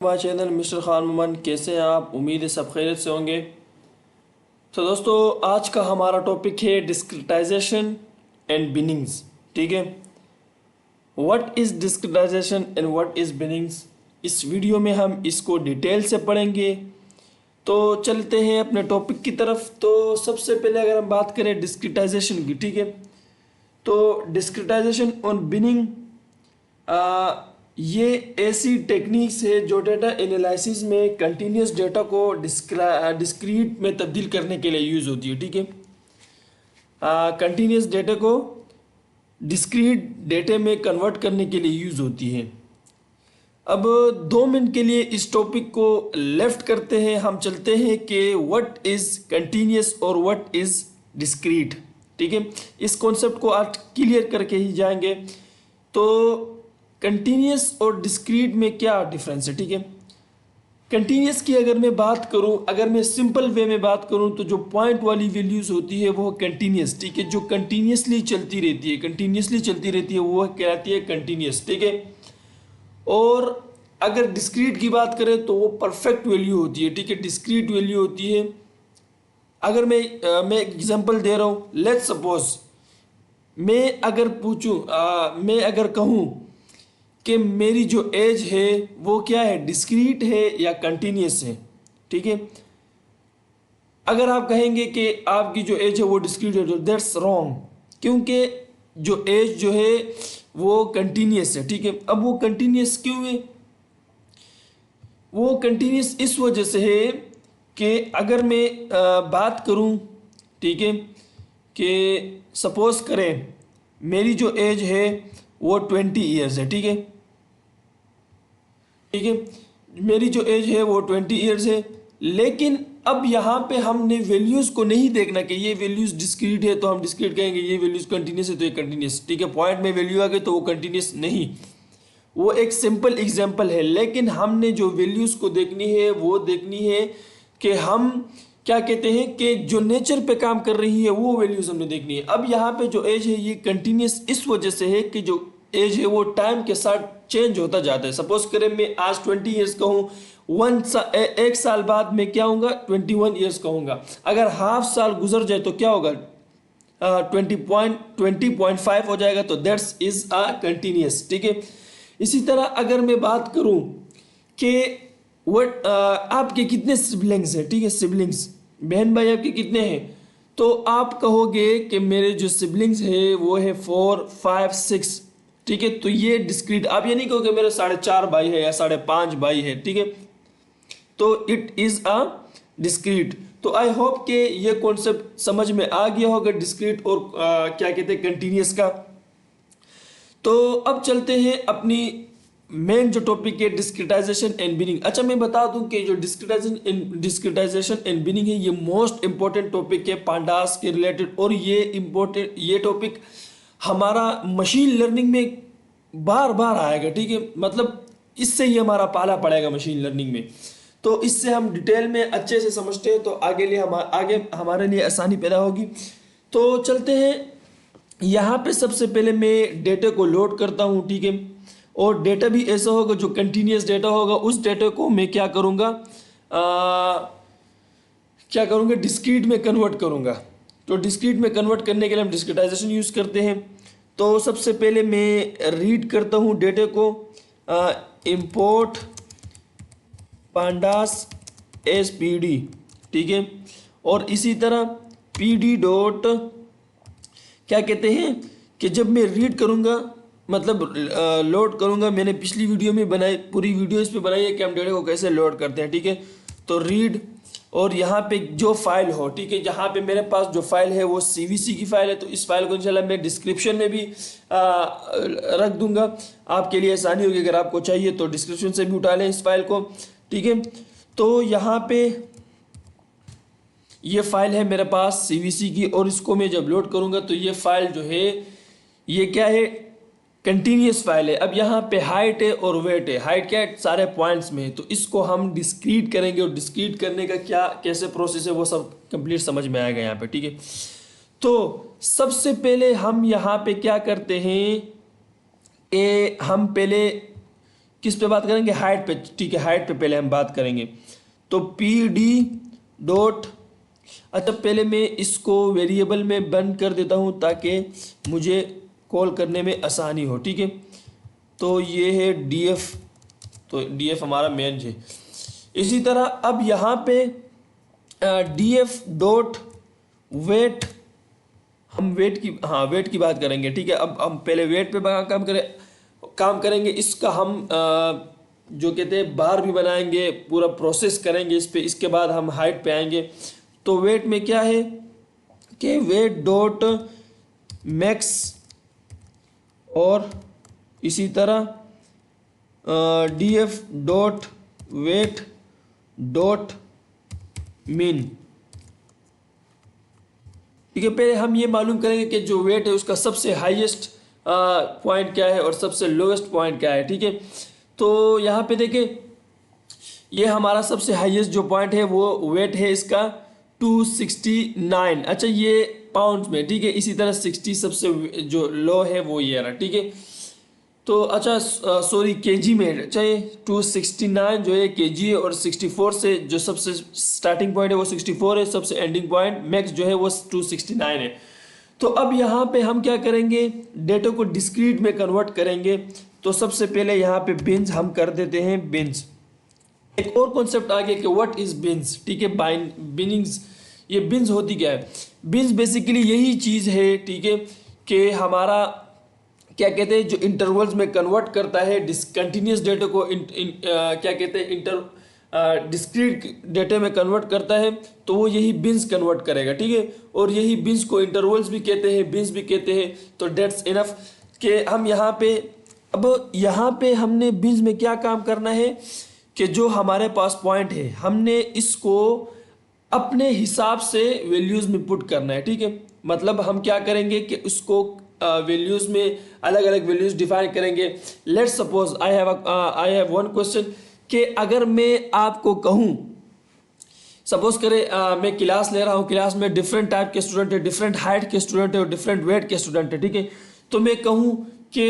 हमारा channel mister Khan मोमन। कैसे हैं आप? उम्मीद है सब खैरियत से होंगे। तो दोस्तों, आज का हमारा टॉपिक है डिस्क्रिटाइजेशन एंड बिनिंग्स। ठीक है, what is discretisation and what is binnings, इस वीडियो में हम इसको डिटेल से पढ़ेंगे। तो चलते हैं अपने टॉपिक की तरफ। तो सबसे पहले अगर हम बात करें डिस्क्रिटाइजेशन की, ठीक है, तो डिस्क्रिटाइजेशन और बिनिंग ये ऐसी टेक्निक्स है जो डेटा एनालिसिस में कंटिन्यूस डेटा को डिस्क्रीट में तब्दील करने के लिए यूज़ होती है। ठीक है, कंटिन्यूस डेटा को डिस्क्रीट डेटा में कन्वर्ट करने के लिए यूज़ होती है। अब 2 मिनट के लिए इस टॉपिक को लेफ्ट करते हैं, हम चलते हैं कि व्हाट इज़ कंटिन्यूस और व्हाट इज़ डिस्क्रीट। ठीक है, इस कॉन्सेप्ट को आज क्लियर करके ही जाएंगे। तो कंटिन्यूस और डिस्क्रीट में क्या डिफरेंस है? ठीक है, कंटिन्यूस की अगर मैं बात करूं, अगर मैं सिंपल वे में बात करूं, तो जो पॉइंट वाली वैल्यूज़ होती है वो कंटिन्यूस। ठीक है, जो कंटिन्यूसली चलती रहती है, कंटिन्यूसली चलती रहती है, वो कहलाती है कंटिन्यूस। ठीक है, और अगर डिस्क्रीट की बात करें तो वो परफेक्ट वैल्यू होती है। ठीक है, डिस्क्रीट वैल्यू होती है। अगर मैं एग्जांपल दे रहा हूँ, लेट्स सपोज मैं अगर कहूँ कि मेरी जो एज है वो क्या है, डिस्क्रीट है या कंटिन्यूस है। ठीक है, अगर आप कहेंगे कि आपकी जो एज है वो डिस्क्रीट है, तो दैट्स रॉन्ग, क्योंकि जो एज जो है वो कंटिन्यूस है। ठीक है, अब वो कंटिन्यूस क्यों है? वो कंटिन्यूस इस वजह से है कि अगर मैं बात करूं, ठीक है, कि सपोज करें मेरी जो एज है वो 20 ईयर्स है। ठीक है, ठीक है, मेरी जो एज है वो 20 ईयर्स है, लेकिन अब यहाँ पे हमने वैल्यूज़ को नहीं देखना कि ये वैल्यूज़ डिस्क्रीट है तो हम डिस्क्रीट कहेंगे, ये वैल्यूज़ कंटिन्यूस है तो ये कंटिन्यूस। ठीक है, पॉइंट में वैल्यू आ गई तो वो कंटिन्यूस नहीं, वो एक सिंपल एग्जांपल है। लेकिन हमने जो वैल्यूज़ को देखनी है वो देखनी है कि हम क्या कहते हैं कि जो नेचर पे काम कर रही है वो वैल्यूज़ हमने देखनी है। अब यहाँ पे जो एज है ये कंटिन्यूस इस वजह से है कि जो एज है वो टाइम के साथ चेंज होता जाता है। सपोज करें मैं आज 20 ईयर्स का हूँ, एक साल बाद मैं क्या होऊंगा, 21 ईयर्स का होऊंगा। अगर हाफ साल गुजर जाए तो क्या होगा, 20.5 हो जाएगा, तो दैट्स इज अ कंटिन्यूस। ठीक है, इसी तरह अगर मैं बात करूं कि आपके कितने सिबलिंग्स हैं, ठीक है, सिबलिंग्स बहन भाई आपके कितने हैं, तो आप कहोगे कि मेरे जो सिबलिंग्स है वो है 4, 5, 6। ठीक है, तो ये डिस्क्रीट, आप ये नहीं कहोगे मेरे 4.5 भाई है या 5.5 भाई है। ठीक है, तो इट इज अ डिस्क्रीट। तो आई होप कि ये कॉन्सेप्ट समझ में आ गया होगा डिस्क्रीट और क्या कहते हैं कंटिन्यूस का। तो अब चलते हैं अपनी मेन जो टॉपिक है, डिस्क्रिटाइजेशन एंड बिनिंग। अच्छा, मैं बता दूं कि जो डिस्क्रिटाइजेशन एंड बिनिंग है ये मोस्ट इंपॉर्टेंट टॉपिक है पांडास के रिलेटेड, और ये टॉपिक हमारा मशीन लर्निंग में बार बार आएगा। ठीक है, मतलब इससे ही हमारा पाला पड़ेगा मशीन लर्निंग में। तो इससे हम डिटेल में अच्छे से समझते हैं तो आगे हमारे लिए आसानी पैदा होगी। तो चलते हैं, यहाँ पे सबसे पहले मैं डेटा को लोड करता हूँ। ठीक है, और डेटा भी ऐसा होगा जो कंटिन्यूस डेटा होगा, उस डेटा को मैं क्या करूँगा, डिस्क्रीट में कन्वर्ट करूँगा। तो डिस्क्रीट में कन्वर्ट करने के लिए हम डिस्क्रिटाइजेशन यूज़ करते हैं। तो सबसे पहले मैं रीड करता हूँ डेटा को, import pandas S P D. ठीक है, और इसी तरह पी डी डॉट क्या कहते हैं कि जब मैं रीड करूँगा, मतलब लोड करूँगा, मैंने पिछली वीडियो में बनाई, पूरी वीडियो इस पे बनाई है कि हम डेटा को कैसे लोड करते हैं। ठीक है, तो रीड, और यहाँ पे जो फाइल हो, ठीक है, जहाँ पे मेरे पास जो फाइल है वो CVC की फाइल है, तो इस फाइल को इंशाल्लाह मैं डिस्क्रिप्शन में भी रख दूंगा, आपके लिए आसानी होगी। अगर आपको चाहिए तो डिस्क्रिप्शन से भी उठा लें इस फाइल को। ठीक है, तो यहाँ पे ये फाइल है मेरे पास CVC की, और इसको मैं जब लोड करूँगा तो ये फाइल जो है ये क्या है, कंटिन्यूस फाइल है। अब यहाँ पे हाइट है और वेट है, हाइट क्या है, सारे पॉइंट्स में है, तो इसको हम डिस्क्रीट करेंगे, और डिस्क्रीट करने का क्या कैसे प्रोसेस है वो सब कंप्लीट समझ में आएगा यहाँ पे। ठीक है, तो सबसे पहले हम यहाँ पे क्या करते हैं, हम पहले किस पे बात करेंगे, हाइट पे, ठीक है, हाइट पे पहले हम बात करेंगे। तो पी डी डॉट, अच्छा पहले मैं इसको वेरिएबल में बंद कर देता हूँ ताकि मुझे कॉल करने में आसानी हो, ठीक है। तो ये है डी एफ, तो डी एफ हमारा मेन है। इसी तरह अब यहाँ पे डी एफ डॉट वेट, हम वेट की, हाँ वेट की बात करेंगे, ठीक है। अब हम पहले वेट पे काम करेंगे। इसका हम जो कहते हैं बार भी बनाएंगे, पूरा प्रोसेस करेंगे इस पे। इसके बाद हम हाइट पे आएंगे। तो वेट में क्या है कि वेट डॉट मैक्स और इसी तरह D F dot weight dot mean, ठीक है। पहले हम ये मालूम करेंगे कि जो वेट है उसका सबसे हाईएस्ट पॉइंट क्या है और सबसे लोएस्ट पॉइंट क्या है, ठीक है। तो यहाँ पे देखें, ये हमारा सबसे हाईएस्ट जो पॉइंट है वो वेट है इसका 269, अच्छा ये पाउंड्स में, ठीक है। इसी तरह 60 सबसे जो लो है वो ये रहा, ठीक है। तो अच्छा सॉरी केजी में, अच्छा ये 269 जो है केजी है, और 64 से जो सबसे स्टार्टिंग पॉइंट है वो 64 है, सबसे एंडिंग पॉइंट मैक्स जो है वो 269 है। तो अब यहाँ पे हम क्या करेंगे, डेटा को डिस्क्रीट में कन्वर्ट करेंगे। तो सबसे पहले यहाँ पे बिन्स हम कर देते हैं बिन्स। एक और कॉन्सेप्ट आ गया कि व्हाट इज बिन्स, ठीक है। बिनिंग्स, ये बिन्स होती क्या है? बिन्स बेसिकली यही चीज़ है, ठीक है, कि हमारा क्या कहते हैं जो इंटरवल्स में कन्वर्ट करता है डिसकंटिन्यूस डेटा को क्या कहते हैं डिस्क्रीट डेटा में कन्वर्ट करता है, तो वो यही बिन्स कन्वर्ट करेगा, ठीक है। और यही बिन्स को इंटरवल्स भी कहते हैं, बिन्स भी कहते हैं। तो डेट्स इनफ कि हम यहाँ पे, अब यहाँ पे हमने बिन्स में क्या काम करना है कि जो हमारे पास पॉइंट है हमने इसको अपने हिसाब से वैल्यूज़ में पुट करना है, ठीक है। मतलब हम क्या करेंगे कि उसको वैल्यूज़ में अलग अलग वैल्यूज़ डिफाइन करेंगे। Let's suppose I have one question कि अगर मैं आपको कहूँ, सपोज करें मैं क्लास ले रहा हूँ, क्लास में डिफरेंट टाइप के स्टूडेंट है, डिफरेंट हाइट के स्टूडेंट है और डिफरेंट वेट के स्टूडेंट है, ठीक है। तो मैं कहूँ कि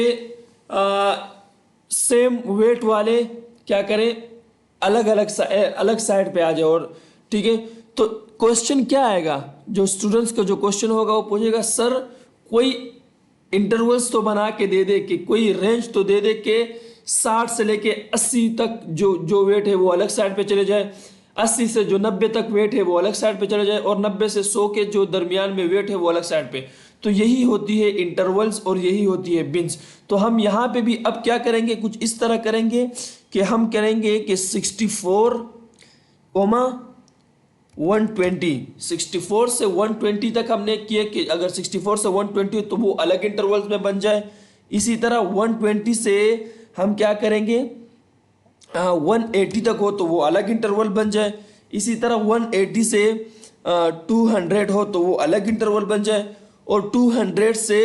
सेम वेट वाले क्या करें, अलग साइड पे आ जाए, और ठीक है। तो क्वेश्चन क्या आएगा, जो स्टूडेंट्स का जो क्वेश्चन होगा वो पूछेगा सर कोई इंटरवल्स तो बना के दे दे, कि कोई रेंज तो दे दे कि 60 से लेके 80 तक जो वेट है वो अलग साइड पे चले जाए, 80 से जो 90 तक वेट है वो अलग साइड पे चले जाए, और 90 से 100 के जो दरमियान में वेट है वो अलग साइड पे। तो यही होती है इंटरवल्स और यही होती है बिन्स। तो हम यहाँ पे भी अब क्या करेंगे, कुछ इस तरह करेंगे कि हम करेंगे कि 64, 120, 64 से 120 तक हमने किया कि अगर 64 से 120 तो वो अलग इंटरवल्स में बन जाए। इसी तरह 120 से हम क्या करेंगे 180 तक हो तो वो अलग इंटरवल बन जाए। इसी तरह 180 से 200 हो तो वो अलग इंटरवल बन जाए, और 200 से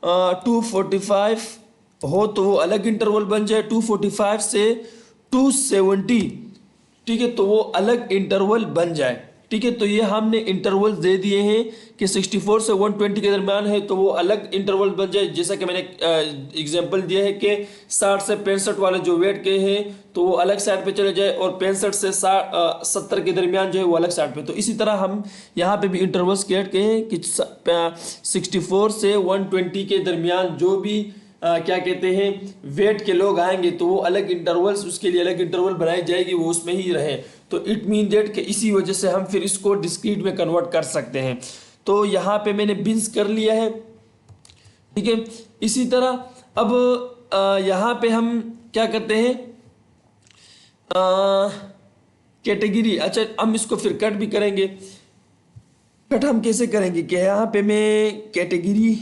245 हो तो वो अलग इंटरवल बन जाए, 245 से 270, ठीक है, तो वो अलग इंटरवल बन जाए, ठीक है। तो ये हमने इंटरवल्स दे दिए हैं कि 64 से 120 के दरम्यान है तो वो अलग इंटरवल बन जाए। जैसा कि मैंने एग्जांपल दिया है कि 60 से 65 वाले जो वेट के हैं तो वो अलग साइड पे चले जाए, और 65 से 70 के दरमियान जो है वो अलग साइड पे। तो इसी तरह हम यहाँ पे भी इंटरवल्स क्रिएट किए हैं कि 64 से 120 के दरमियान जो भी क्या कहते हैं वेट के लोग आएंगे तो वो अलग इंटरवल्स, उसके लिए अलग इंटरवल बनाई जाएगी, वो उसमें ही रहे। तो इट मीन डेट के इसी वजह से हम फिर इसको डिस्क्रीट में कन्वर्ट कर सकते हैं। तो यहाँ पे मैंने बिन्स कर लिया है, ठीक है। इसी तरह अब यहाँ पे हम क्या करते हैं कैटेगरी, अच्छा हम इसको फिर कट भी करेंगे। कट हम कैसे करेंगे कि यहाँ पे मैं category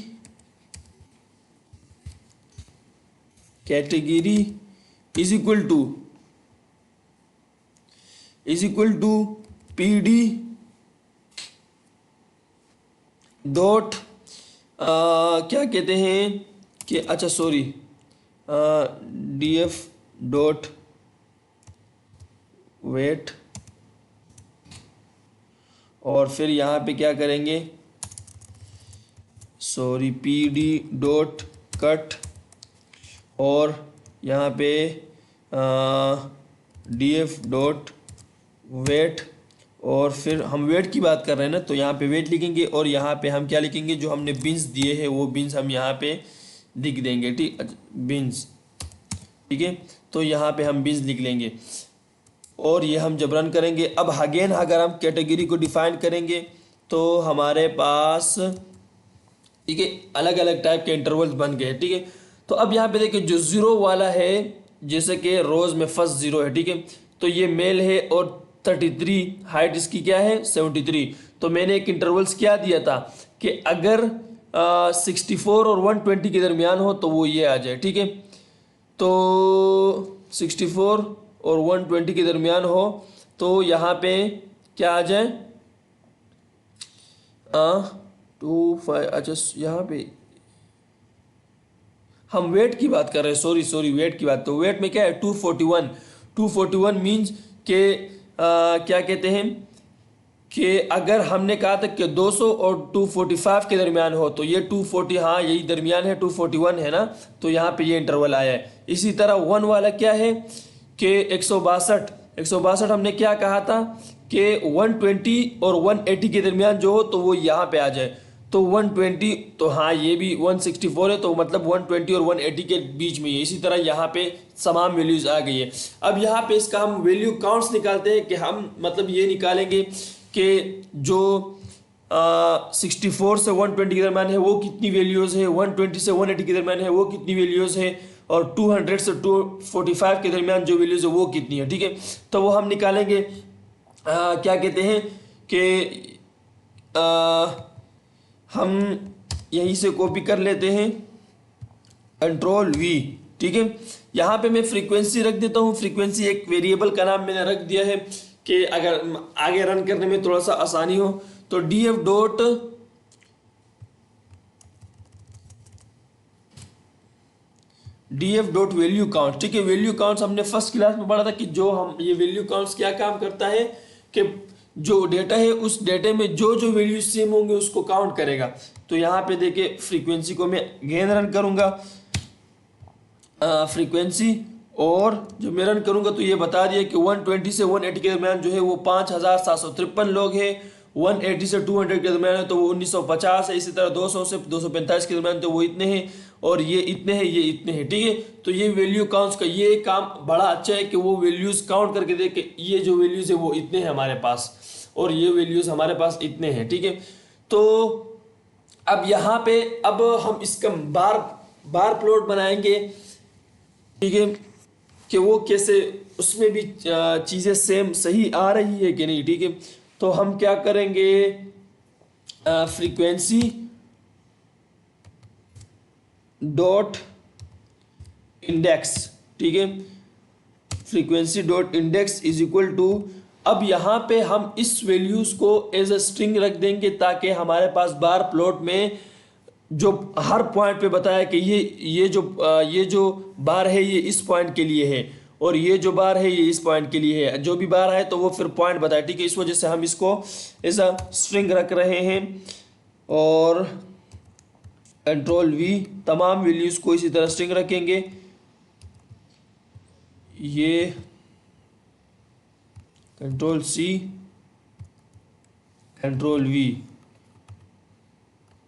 is equal to P D dot क्या कहते हैं कि अच्छा sorry D F dot weight, और फिर यहाँ पे क्या करेंगे sorry P D dot cut, और यहाँ पे डी एफ डॉट वेट, और फिर हम वेट की बात कर रहे हैं ना, तो यहाँ पे वेट लिखेंगे और यहाँ पे हम क्या लिखेंगे, जो हमने बिन्स दिए हैं वो बिन्स हम यहाँ पे लिख देंगे। ठीक, बिन्स, ठीक है, तो यहाँ पे हम बिन्स लिख लेंगे और ये हम जब रन करेंगे, अब अगेन अगर हम कैटेगरी को डिफाइन करेंगे तो हमारे पास, ठीक है, अलग अलग टाइप के इंटरवल्स बन गए। ठीक है, तो अब यहाँ पे देखिए जो जीरो वाला है, जैसे कि रोज में फर्स्ट जीरो है, ठीक है, तो ये मेल है और 33, हाइट इसकी क्या है 73। तो मैंने एक इंटरवल्स क्या दिया था कि अगर 64 और 120 के दरमियान हो तो वो ये आ जाए। ठीक है, तो 64 और 120 के दरमियान हो तो यहाँ पे क्या आ जाए, 25, अच्छा यहाँ पे हम वेट की बात कर रहे हैं, सॉरी वेट की बात, तो वेट में क्या है 241। 241 मीन्स के क्या कहते हैं कि अगर हमने कहा था कि 200 और 245 के दरमियान हो तो ये 240, हाँ यही दरमियान है, 241 है ना, तो यहाँ पे ये इंटरवल आया है। इसी तरह 1 वाला क्या है कि 162 हमने क्या कहा था कि 120 और 180 के दरमियान जो हो तो वो यहाँ पे आ जाए, तो 120, तो हाँ ये भी 164 है, तो मतलब 120 और 180 के बीच में ही है। इसी तरह यहाँ पे तमाम वैल्यूज आ गई है। अब यहाँ पे इसका हम वैल्यू काउंट्स निकालते हैं कि हम मतलब ये निकालेंगे कि जो 64 से 120 के दरमियान है वो कितनी वैल्यूज है, 120 से 180 के दरमियान है वो कितनी वैल्यूज है, और 200 से 245 के दरमियान जो वैल्यूज है वो कितनी है। ठीक है, तो वो हम निकालेंगे, क्या कहते हैं कि हम यहीं से कॉपी कर लेते हैं, कंट्रोल वी। ठीक है, यहाँ पे मैं फ्रीक्वेंसी रख देता हूँ, फ्रीक्वेंसी एक वेरिएबल का नाम मैंने रख दिया है कि अगर आगे रन करने में थोड़ा सा आसानी हो, तो df डॉट वैल्यू काउंट। ठीक है, वैल्यू काउंट्स हमने फर्स्ट क्लास में पढ़ा था कि जो हम ये वैल्यू काउंट्स क्या काम करता है कि जो डेटा है उस डेटे में जो जो वैल्यू सेम होंगे उसको काउंट करेगा। तो यहाँ पे देखिए फ्रीक्वेंसी को मैं अगेन रन करूंगा, फ्रीक्वेंसी, और जब मैं रन करूंगा तो ये बता दिया कि 120 से 180 के दरमियान जो है वो 5753 लोग हैं, 180 से 200 के दरमियान है तो वो 1950 है, इसी तरह 200 से 245 के दरमियान तो वो इतने हैं, और ये इतने हैं, ये इतने हैं। ठीक है, तो ये वैल्यू काउंट्स का ये काम बड़ा अच्छा है कि वो वैल्यूज काउंट करके देख के ये जो वैल्यूज है वो इतने हैं हमारे पास और ये वैल्यूज हमारे पास इतने हैं। ठीक है, तो अब यहाँ पे अब हम इसका बार प्लॉट बनाएंगे। ठीक है, कि वो कैसे उसमें भी चीज़ें सेम सही आ रही है कि नहीं। ठीक है, तो हम क्या करेंगे, फ्रीक्वेंसी डॉट इंडेक्स। ठीक है, frequency dot index is equal to, अब यहाँ पे हम इस वैल्यूज को एज अ स्ट्रिंग रख देंगे ताकि हमारे पास बार प्लॉट में जो हर पॉइंट पे बताया कि ये जो बार है ये इस पॉइंट के लिए है और ये जो बार है ये इस पॉइंट के लिए है, जो भी बार है तो वो फिर पॉइंट बताए। ठीक है, इस वजह से हम इसको एज अ स्ट्रिंग रख रहे हैं, और कंट्रोल वी, तमाम वैल्यूज को इसी तरह स्ट्रिंग रखेंगे। ये कंट्रोल सी, कंट्रोल वी,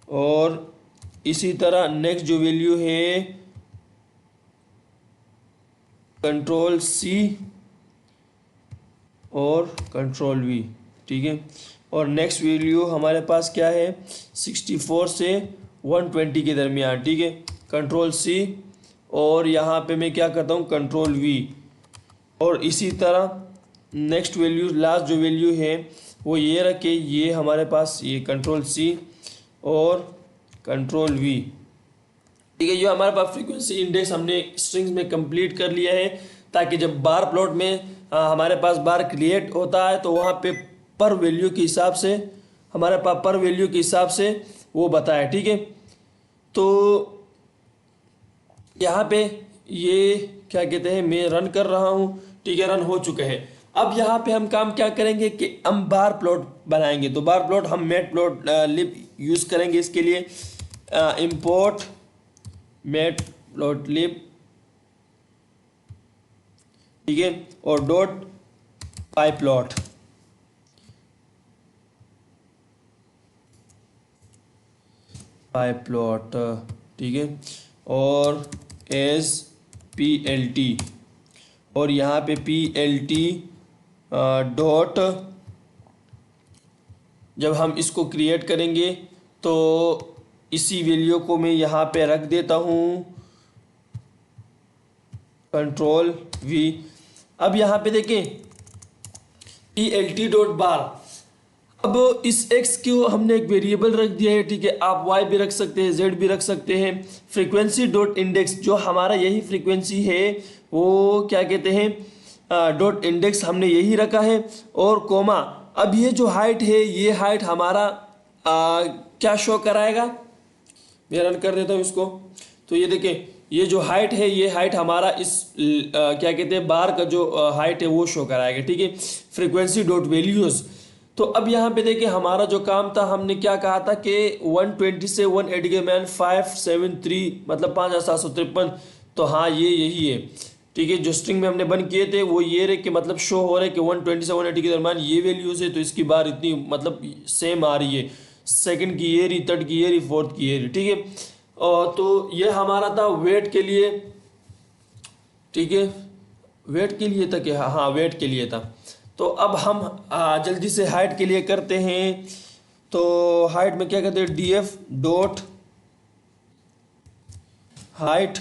और इसी तरह नेक्स्ट जो वैल्यू है कंट्रोल सी और कंट्रोल वी। ठीक है, और नेक्स्ट वैल्यू हमारे पास क्या है 64 से 120 के दरमियान। ठीक है, कंट्रोल सी, और यहाँ पे मैं क्या करता हूँ कंट्रोल वी, और इसी तरह नेक्स्ट वैल्यू लास्ट जो वैल्यू है वो ये रखे, ये हमारे पास ये कंट्रोल सी और कंट्रोल वी। ठीक है, जो हमारे पास फ्रीक्वेंसी इंडेक्स हमने स्ट्रिंग्स में कंप्लीट कर लिया है ताकि जब बार प्लॉट में हमारे पास बार क्रिएट होता है तो वहाँ पे पर वैल्यू के हिसाब से हमारे पास पर वैल्यू के हिसाब से वो बताए। ठीक है, तो यहाँ पे ये क्या कहते हैं मैं रन कर रहा हूँ। ठीक है, रन हो चुका है। अब यहाँ पे हम काम क्या करेंगे कि हम बार प्लॉट बनाएंगे, तो बार प्लॉट हम मैट प्लॉट लिब यूज करेंगे इसके लिए, इंपोर्ट मैट प्लॉट लिब, ठीक है, और डॉट पाई प्लॉट, पाई प्लॉट, ठीक है, और एज PLT, और यहाँ पे PLT डॉट, जब हम इसको क्रिएट करेंगे तो इसी वैल्यू को मैं यहाँ पे रख देता हूँ Ctrl+V। अब यहाँ पे देखें PLT डॉट बार, अब इस x को हमने एक वेरिएबल रख दिया है, ठीक है, आप y भी रख सकते हैं, z भी रख सकते हैं। फ्रीक्वेंसी डॉट इंडेक्स, जो हमारा यही फ्रीक्वेंसी है वो क्या कहते हैं डॉट इंडेक्स, हमने यही रखा है, और कोमा। अब ये जो हाइट है ये हाइट हमारा क्या शो कराएगा, मैं रन कर देता हूँ इसको। तो ये देखें ये जो हाइट है ये हाइट हमारा इस क्या कहते हैं बार का जो हाइट है वो शो कराएगा, ठीक है। फ्रीक्वेंसी डॉट वैल्यूज, तो अब यहाँ पे देखिए हमारा जो काम था, हमने क्या कहा था कि 120 से 180 के मैन 573 मतलब 5753, तो हाँ ये यही है, ठीक है। जो स्ट्रिंग में हमने बंद किए थे वो ये रहे कि मतलब शो हो रहा है कि 120 से 180 के दरम्यान ये वैल्यूज है, तो इसकी बार इतनी मतलब सेम आ रही है, सेकंड की ये रही, थर्ड की ये रही, फोर्थ की ये रही, ठीक है। और तो ये हमारा था वेट के लिए, ठीक है, वेट के लिए था कि हाँ वेट के लिए था। तो अब हम जल्दी से हाइट के लिए करते हैं। तो हाइट में क्या कहते हैं DF डॉट हाइट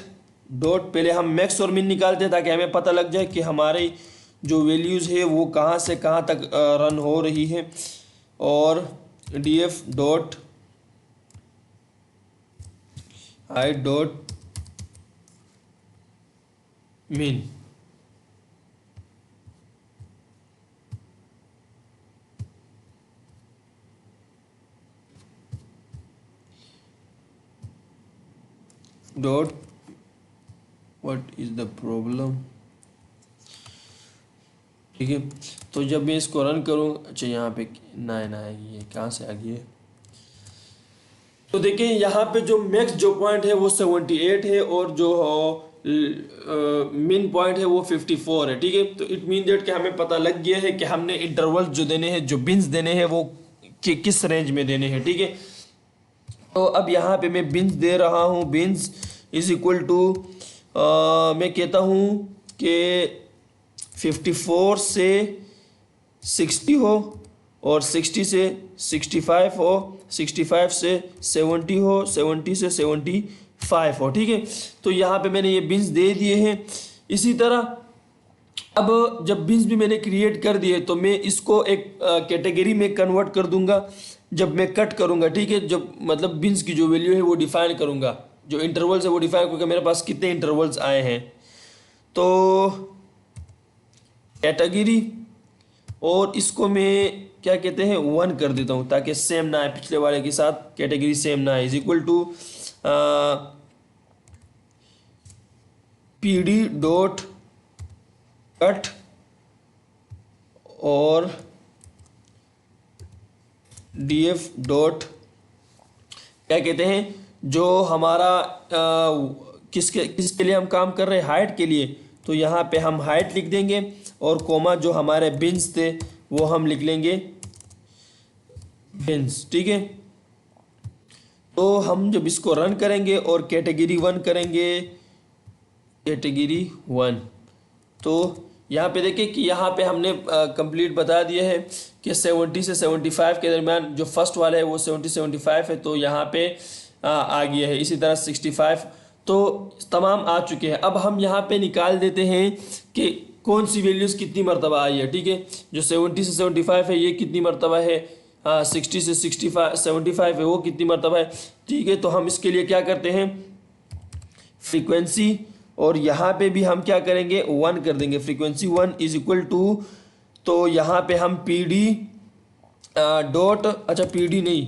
डॉट, पहले हम मैक्स और मिन निकालते हैं ताकि हमें पता लग जाए कि हमारी जो वैल्यूज़ है वो कहाँ से कहाँ तक रन हो रही है। और DF डॉट हाइट डॉट मिन, dot what is the problem, ठीक है। तो जब मैं इसको रन करूँ, अच्छा यहाँ पे ना ये कहाँ से आ गई है, तो देखिए यहाँ पे जो मैक्स जो पॉइंट है वो 78 है और जो मिन पॉइंट है वो 54 है, ठीक है। तो इट मीन दैट कि हमें पता लग गया है कि हमने इंटरवल्स जो देने हैं, जो बिन्स देने हैं वो किस रेंज में देने हैं, ठीक है। तो अब यहाँ पे मैं बिन्स दे रहा हूँ, बिन्स इज इक्वल टू मैं कहता हूँ कि 54 से 60 हो, और 60 से 65 हो, 65 से 70 हो, 70 से 75 हो, ठीक है। तो यहाँ पे मैंने ये बिन्स दे दिए हैं। इसी तरह अब जब बिन्स भी मैंने क्रिएट कर दिए तो मैं इसको एक कैटेगरी में कन्वर्ट कर दूंगा जब मैं कट करूंगा, ठीक है। जब मतलब बिन्स की जो वैल्यू है वो डिफाइन करूंगा, जो इंटरवल्स है वो डिफाइन करूंगा, मेरे पास कितने इंटरवल्स आए हैं। तो कैटेगरी, और इसको मैं क्या कहते हैं 1 कर देता हूँ ताकि सेम ना आए, पिछले वाले के साथ कैटेगरी सेम ना आए। Is equal to PD dot cut और DF डॉट क्या कहते हैं, जो हमारा किसके लिए हम काम कर रहे हैं, हाइट के लिए। तो यहाँ पे हम हाइट लिख देंगे और कोमा जो हमारे बिन्स थे वो हम लिख लेंगे बिन्स, ठीक है। तो हम जब इसको रन करेंगे और कैटेगरी 1 करेंगे, कैटेगरी 1, तो यहाँ पे देखिए कि यहाँ पे हमने कंप्लीट बता दिया है कि 70 से 75 के दरम्यान जो फर्स्ट वाला है वो 70-75 है, तो यहाँ पे आ गया है। इसी तरह 65, तो तमाम आ चुके हैं। अब हम यहाँ पे निकाल देते हैं कि कौन सी वैल्यूज़ कितनी मरतबा आई है, ठीक है। जो 70 से 75 है ये कितनी मरतबा है, 60 से 75 है वो कितनी मरतबा है, ठीक है। तो हम इसके लिए क्या करते हैं फ्रीक्वेंसी, और यहाँ पे भी हम क्या करेंगे 1 कर देंगे, फ्रीक्वेंसी 1 इज इक्वल टू, तो यहाँ पे हम PD डॉट, अच्छा PD नहीं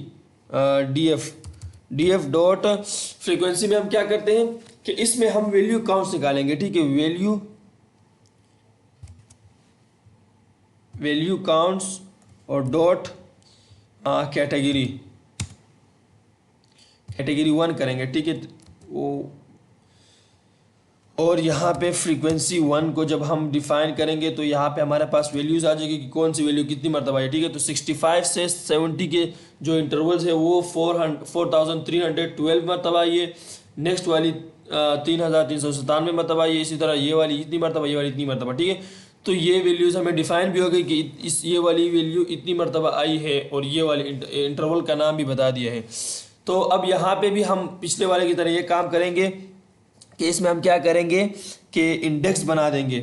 DF डॉट फ्रीक्वेंसी में हम क्या करते हैं कि इसमें हम वैल्यू काउंट्स निकालेंगे, ठीक है। वैल्यू काउंट्स और डॉट कैटेगरी 1 करेंगे, ठीक है। वो और यहाँ पे फ्रीक्वेंसी 1 को जब हम डिफाइन करेंगे तो यहाँ पे हमारे पास वैल्यूज़ आ जाएगी कि कौन सी वैल्यू कितनी मरतबा है, ठीक है। तो 65 से 70 के जो इंटरवल्स है वो 4312 मरतबा ये, नेक्स्ट वाली 3397 मरतबा ये, इसी तरह ये वाली इतनी मरतबा, ये वाली इतनी मरतबा, ठीक है। तो ये वैल्यूज़ हमें डिफाइन भी हो गई कि इस ये वाली वैल्यू इतनी मरतबा आई है और ये वाले इंटरवल का नाम भी बता दिया है। तो अब यहाँ पे भी हम पिछले वाले की तरह ये काम करेंगे कि इसमें हम क्या करेंगे कि इंडेक्स बना देंगे,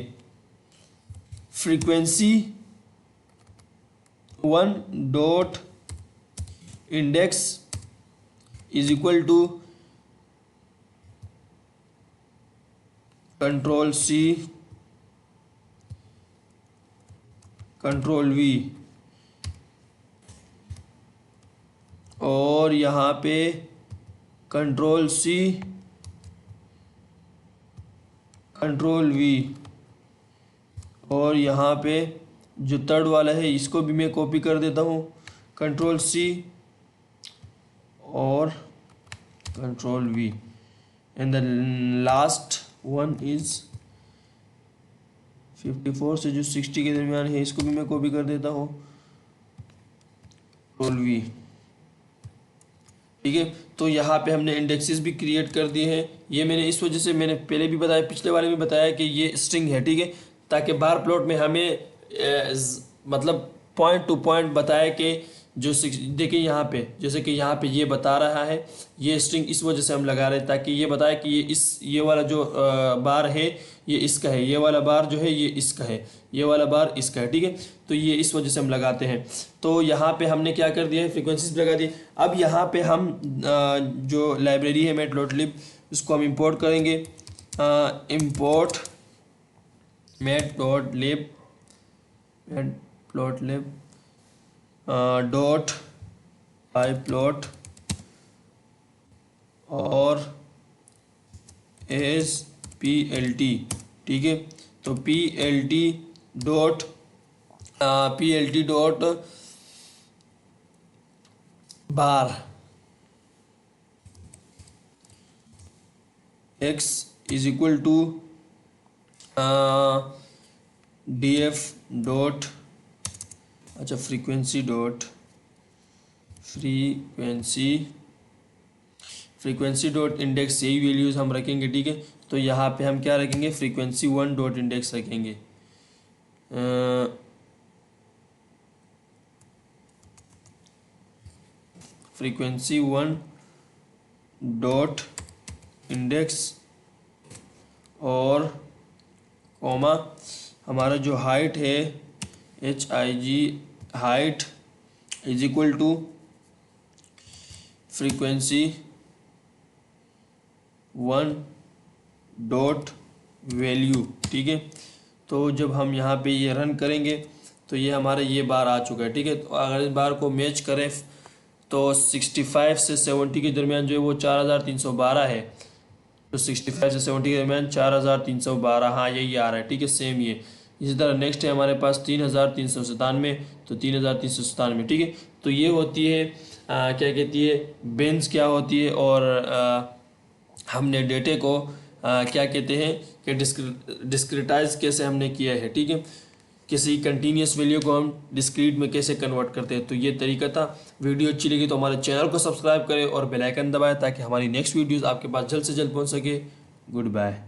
frequency 1 dot index is equal to control C control V, और यहाँ पे कंट्रोल सी कंट्रोल वी, और यहाँ पे जो थर्ड वाला है इसको भी मैं कॉपी कर देता हूँ, कंट्रोल सी और control we, and the last one is 54 से जो 60 के दरमियान है इसको भी मैं कॉपी कर देता हूँ, कंट्रोल वी, ठीक है। तो यहाँ पे हमने इंडेक्सेस भी क्रिएट कर दिए हैं। ये मैंने इस वजह से मैंने पहले भी बताया, पिछले वाले में बताया कि ये स्ट्रिंग है, ठीक है, ताकि बार प्लॉट में हमें मतलब पॉइंट टू पॉइंट बताए कि जो देखिए यहाँ पे जैसे कि यहाँ पे ये बता रहा है, ये स्ट्रिंग इस वजह से हम लगा रहे हैं ताकि ये बताए कि ये वाला जो बार है ये इसका है, ये वाला बार जो है ये इसका है, ये वाला बार इसका है, ठीक है। तो ये इस वजह से हम लगाते हैं। तो यहाँ पे हमने क्या कर दिया है, फ्रीक्वेंसीज लगा दी। अब यहाँ पे हम जो लाइब्रेरी है मैटप्लॉटलिब उसको हम इंपोर्ट करेंगे, इंपोर्ट मैटप्लॉटलिब डॉट pyplot और plt, ठीक है। तो plt dot bar x is equal to df dot अच्छा फ्रीक्वेंसी डॉट इंडेक्स, यही वैल्यूज़ हम रखेंगे, ठीक है। तो यहाँ पे हम क्या रखेंगे, फ्रीक्वेंसी 1 डॉट इंडेक्स रखेंगे, फ्रीक्वेंसी 1 डॉट इंडेक्स और कॉमा हमारा जो हाइट है HIG height is equal to frequency 1 dot value, ठीक है। तो जब हम यहाँ पे ये रन करेंगे तो ये हमारा ये बार आ चुका है, ठीक है। तो अगर इस बार को मैच करें तो 65 से 70 के दरमियान जो है वो 4312 है। तो 65 से 70 के दरमियान 4312, हाँ यही आ रहा है, ठीक है, सेम ये। इसी तरह नेक्स्ट है हमारे पास 3397, तो 3397, ठीक है। तो ये होती है क्या कहती है बेंच क्या होती है, और हमने डेटे को क्या कहते हैं कि डिस्क्रिटाइज कैसे हमने किया है, ठीक है। किसी कंटिन्यूस वैल्यू को हम डिस्क्रीट में कैसे कन्वर्ट करते हैं। तो ये तरीका था। वीडियो अच्छी लगी तो हमारे चैनल को सब्सक्राइब करें और बेल आइकन दबाएं ताकि हमारी नेक्स्ट वीडियोस आपके पास जल्द से जल्द पहुंच सके। Good bye.